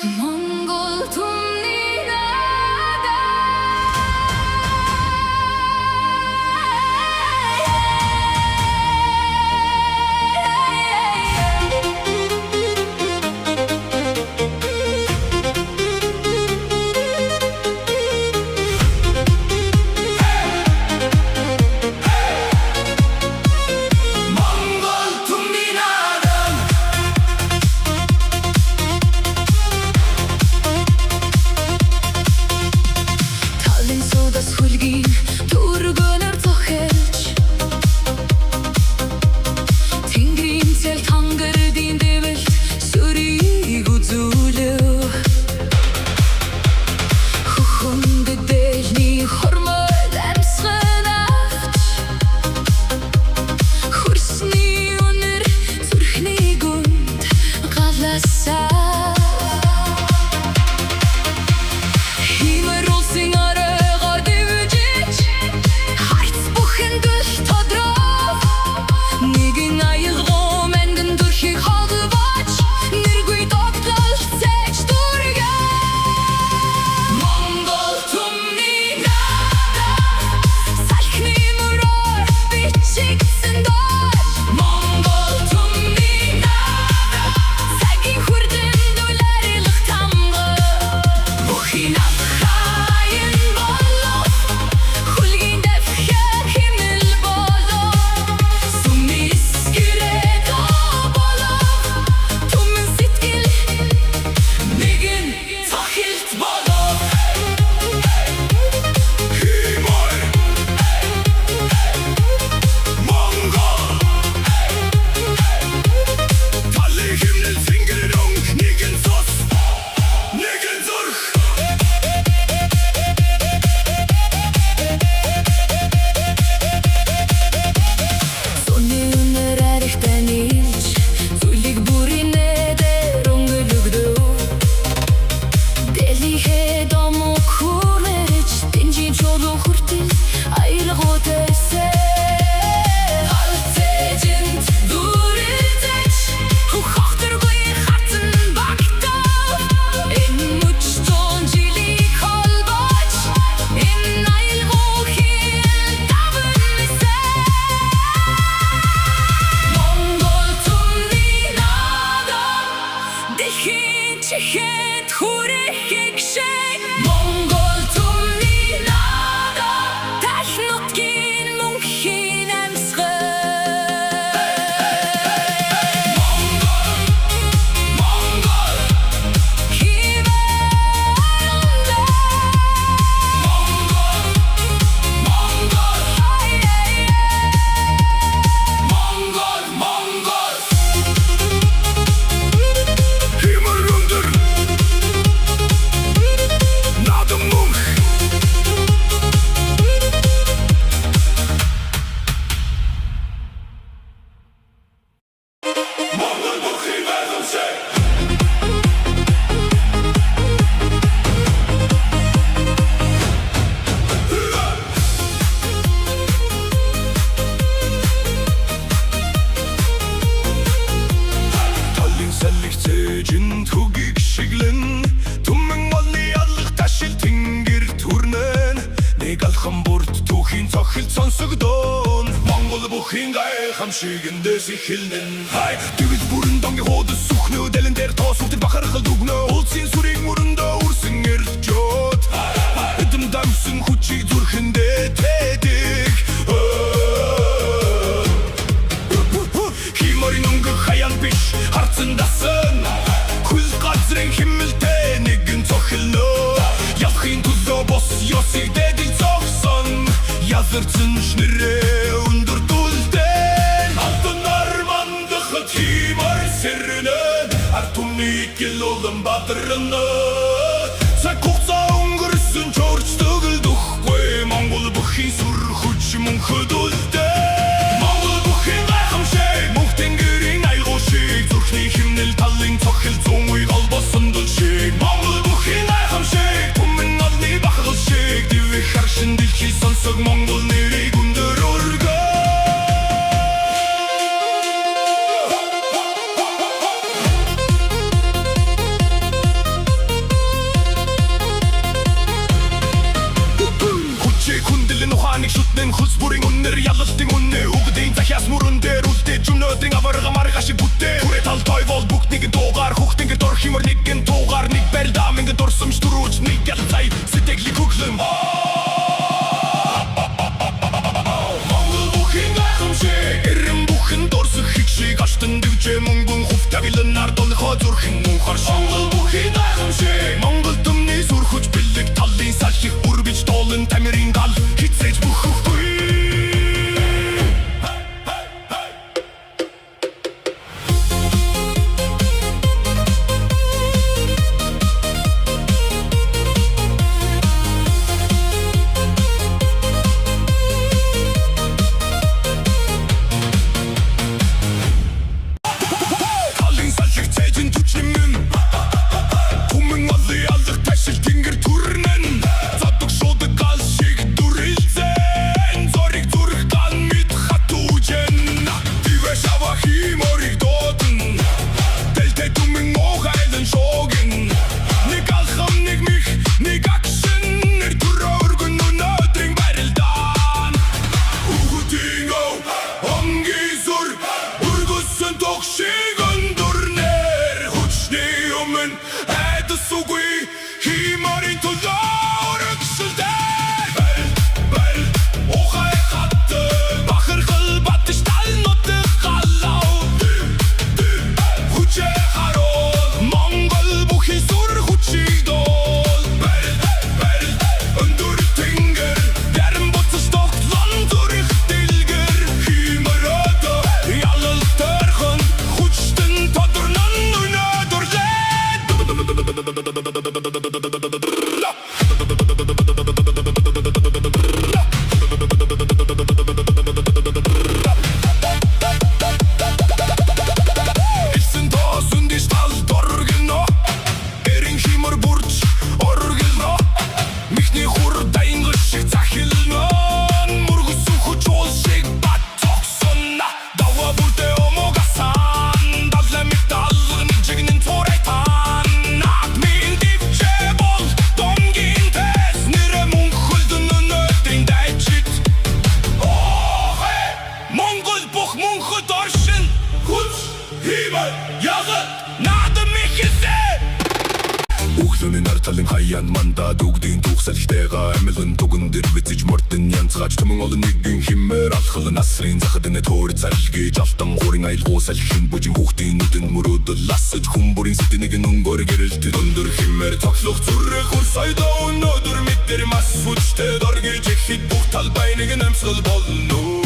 Монгол түмний Хэмшигэндээс ихэлнэн хай Тэгэл бүрэн донги хуудас сүхнөө Дэлэн дээр тоосуултыг бахархал дүгнөө Улсын сүрийн мөрөндөө үрсэн эрчүүд Эдэм дамсан хүчийг зүрхэндээ тэдэг Химорын өнгө хаян биш Харцан дасан Хүл газрын химэлтэй нэгэн цохилнөө Ялхын төлөө бос ёсыг дэдил цогсон Язарцын шнэрээ өндөр Икил улам батарна Цаг хугацаа өнгөрсөн чорч төгөлдөхгүй Монгол бүхий сүр хүч мөнхөд үлдээ Монгол бүхий гайхамшиг Мөнх тэнгэрийн айгуу шиг Зүрхний химнэл талын цохил зүүн үе голбосон дулшиг Монгол бүхий гайхамшиг Түмэн олны бахгал шиг Дивэх харшин дэлхий сонсог Монгол нэрийг өндөр өргөө химэр нэгэн тугаар нэг барилдаа мингэн дурсамж дөрүүлж нэг ялцай сэтгэлийг хөглөн Монгол бүхэн гайхамшиг эрен бүхэн дурсах их шиг аштан дөвжээ мөнгөн хувтагилан ардон хозурхэн мөнхар Монгол бүхэн гайхамшиг Монгол төмний сүрхөж бэлэг талын салхих бүр бич тоолын тамирын гал хитсэж бүхэхгүй Углын арталын хаян манда дүгдийн тухсалхтэйга амилын туган дэр бицэж мортын янцгаач төмөн олон нэгэн химээр алхал насрын захадны төр залгий жалтан хурын айлгуус алхин бүжин хүүхдийн нүдэн мөрөөдөл ласаж хүмүүрийн сэтгэнэг өнгөр гэрэлт өндөр химээр тоглох зүрх хөр сайда өнөдөр мэдэр мас хүчтэй доргиж ихэд бүх талбай нэгэн амьсгал болно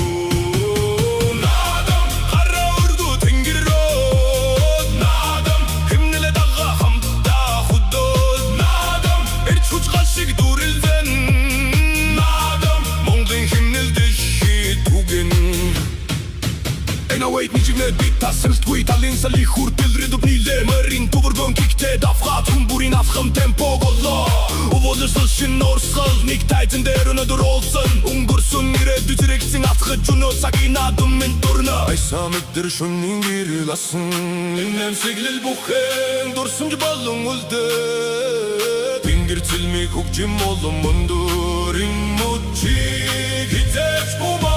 Tasselstгүй талын салих хүртэл рэдүпнилээ Мэрин тувэргөн киктэй давхат Хүмүүрийн авхам темпо голлоо Уволэрсэл шин орсгал Нэг тайзен дээр өнөдөр олсон Өнгөрсөн ирээдүй зэрэгцэн атхаж өнөө цагийн адым минь дурна Айса мэдэр шүнийн гэрэл асан Инэмсэглэл бүхэн Дурсамж болон үлдээ Тэнгэр цэлмиг хөгжим болон мөндөр Ин мөчиг хизээч бумаа